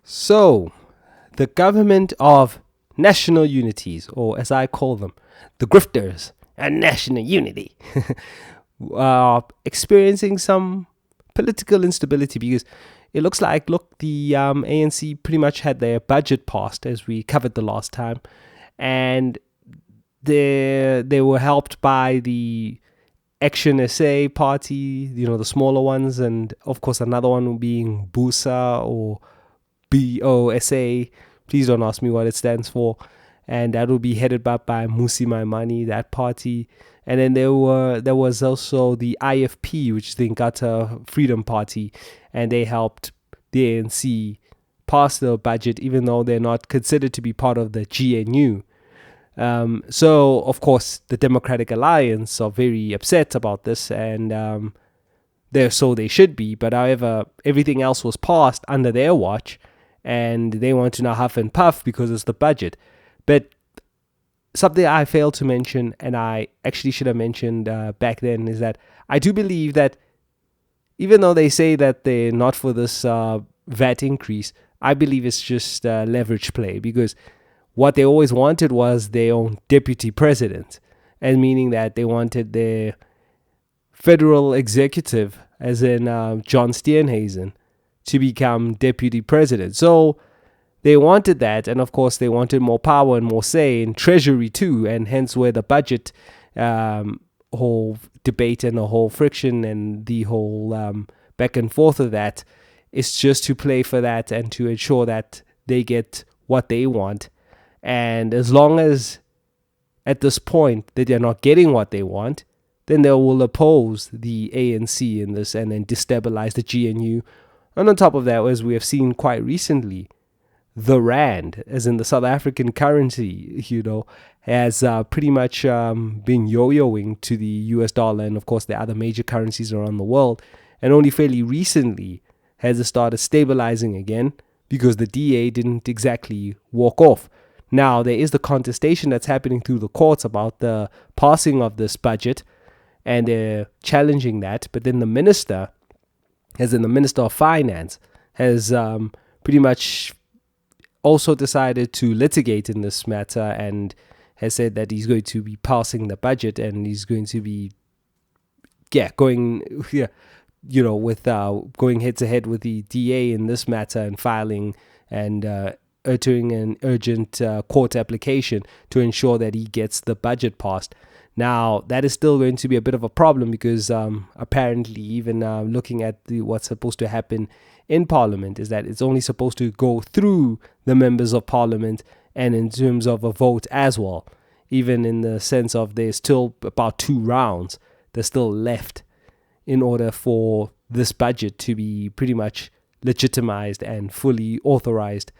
So, the government of national unities, or as I call them, the grifters and national unity, are experiencing some political instability because it looks like, the ANC pretty much had their budget passed, as we covered the last time, and they were helped by the Action SA party, the smaller ones, and of course another one being BUSA or BOSA. Please don't ask me what it stands for. And that will be headed up by Musi Maimani, that party. And then there was also the IFP, which is the Inkatha Freedom Party, and they helped the ANC pass the budget, even though they're not considered to be part of the GNU. So, of course, the Democratic Alliance are very upset about this, and they should be. But however, everything else was passed under their watch, and they want to now huff and puff because it's the budget. But something I failed to mention, and I actually should have mentioned back then, is that I do believe that even though they say that they're not for this VAT increase, I believe it's just leverage play, because what they always wanted was their own deputy president, and meaning that they wanted their federal executive, as in John Steenhuisen, to become deputy president. So they wanted that, and of course they wanted more power and more say in treasury too, and hence where the budget whole debate and the whole friction and the whole back and forth of that is just to play for that and to ensure that they get what they want. And as long as at this point that they're not getting what they want, then they will oppose the ANC in this and then destabilize the GNU. And on top of that, as we have seen quite recently, the Rand, as in the South African currency, has pretty much been yo-yoing to the US dollar and, of course, the other major currencies around the world. And only fairly recently has it started stabilizing again, because the DA didn't exactly walk off. Now, there is the contestation that's happening through the courts about the passing of this budget, and they're challenging that. But then the minister, as in the Minister of Finance, has pretty much also decided to litigate in this matter, and has said that he's going to be passing the budget, and he's going to be going going head to head with the DA in this matter, and filing and doing an urgent court application to ensure that he gets the budget passed. Now, that is still going to be a bit of a problem, because apparently, even looking at what's supposed to happen in Parliament, is that it's only supposed to go through the members of Parliament, and in terms of a vote as well, even in the sense of there's still about 2 rounds that's still left in order for this budget to be pretty much legitimized and fully authorized,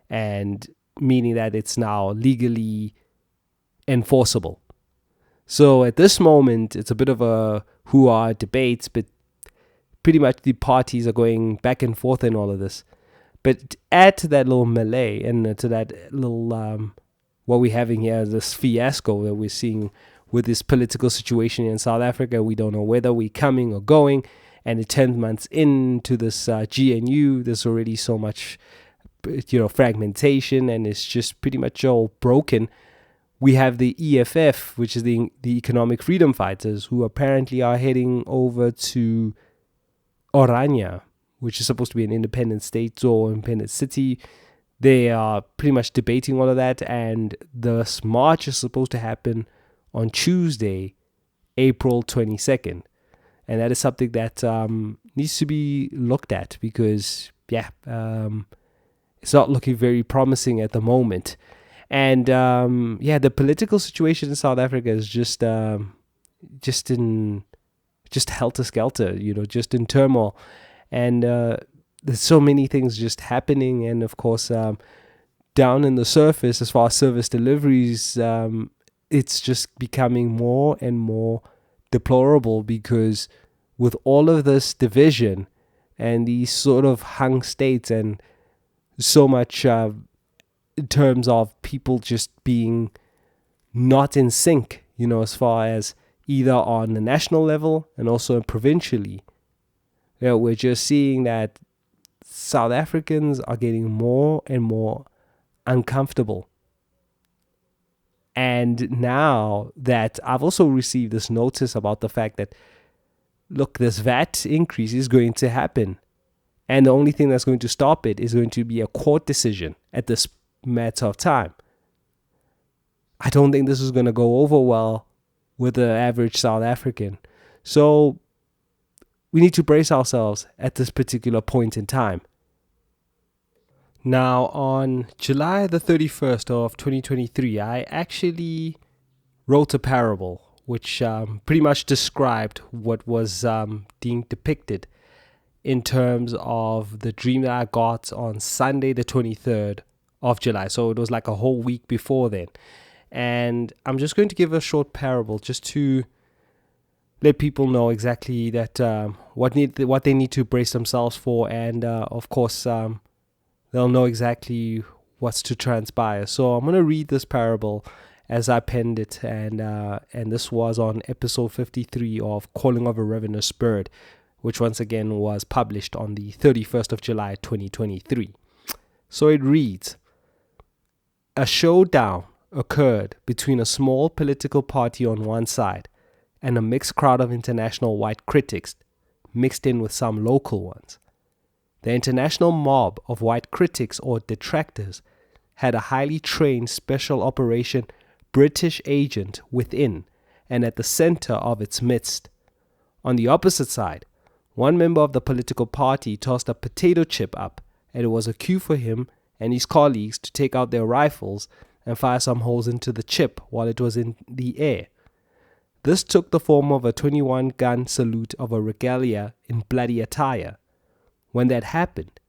and meaning that it's now legally enforceable. So at this moment, it's a bit of a hoo-ha debate, but pretty much the parties are going back and forth in all of this. But add to that little melee, and to that little, what we're having here, this fiasco that we're seeing with this political situation in South Africa. We don't know whether we're coming or going, and it's 10 months into this GNU, there's already so much fragmentation, and it's just pretty much all broken. We have the EFF, which is the Economic Freedom Fighters, who apparently are heading over to Orania, which is supposed to be an independent state or independent city. They are pretty much debating all of that, and the march is supposed to happen on Tuesday, April 22nd. And that is something that needs to be looked at, because, it's not looking very promising at the moment. And the political situation in South Africa is just helter-skelter, just in turmoil. And there's so many things just happening. And of course, down in the surface, as far as service deliveries, it's just becoming more and more deplorable, because with all of this division and these sort of hung states, and so much in terms of people just being not in sync, as far as either on the national level and also provincially. We're just seeing that South Africans are getting more and more uncomfortable. And now that I've also received this notice about the fact that, look, this VAT increase is going to happen. And the only thing that's going to stop it is going to be a court decision at this matter of time. I don't think this is going to go over well with the average South African. So we need to brace ourselves at this particular point in time. Now, on July the 31st of 2023, I actually wrote a parable which pretty much described what was being depicted in terms of the dream that I got on Sunday the 23rd of July. So it was like a whole week before then. And I'm just going to give a short parable just to let people know exactly that what they need to brace themselves for, and of course they'll know exactly what's to transpire. So I'm going to read this parable as I penned it, and this was on episode 53 of Calling of a Ravenous Spirit, which once again was published on the 31st of July 2023. So it reads: a showdown occurred between a small political party on one side and a mixed crowd of international white critics mixed in with some local ones. The international mob of white critics or detractors had a highly trained special operation British agent within and at the center of its midst. On the opposite side, one member of the political party tossed a potato chip up, and it was a cue for him and his colleagues to take out their rifles and fire some holes into the chip while it was in the air. This took the form of a 21-gun salute of a regalia in bloody attire. When that happened,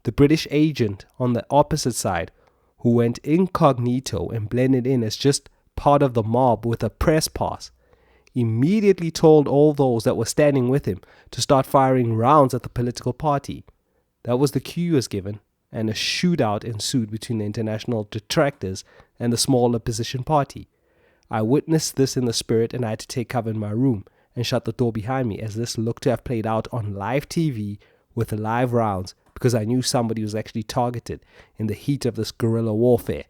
the British agent on the opposite side, who went incognito and blended in as just part of the mob with a press pass, immediately told all those that were standing with him to start firing rounds at the political party. That was the cue he was given, and a shootout ensued between the international detractors and the small opposition party. I witnessed this in the spirit, and I had to take cover in my room and shut the door behind me, as this looked to have played out on live TV with live rounds, because I knew somebody was actually targeted in the heat of this guerrilla warfare.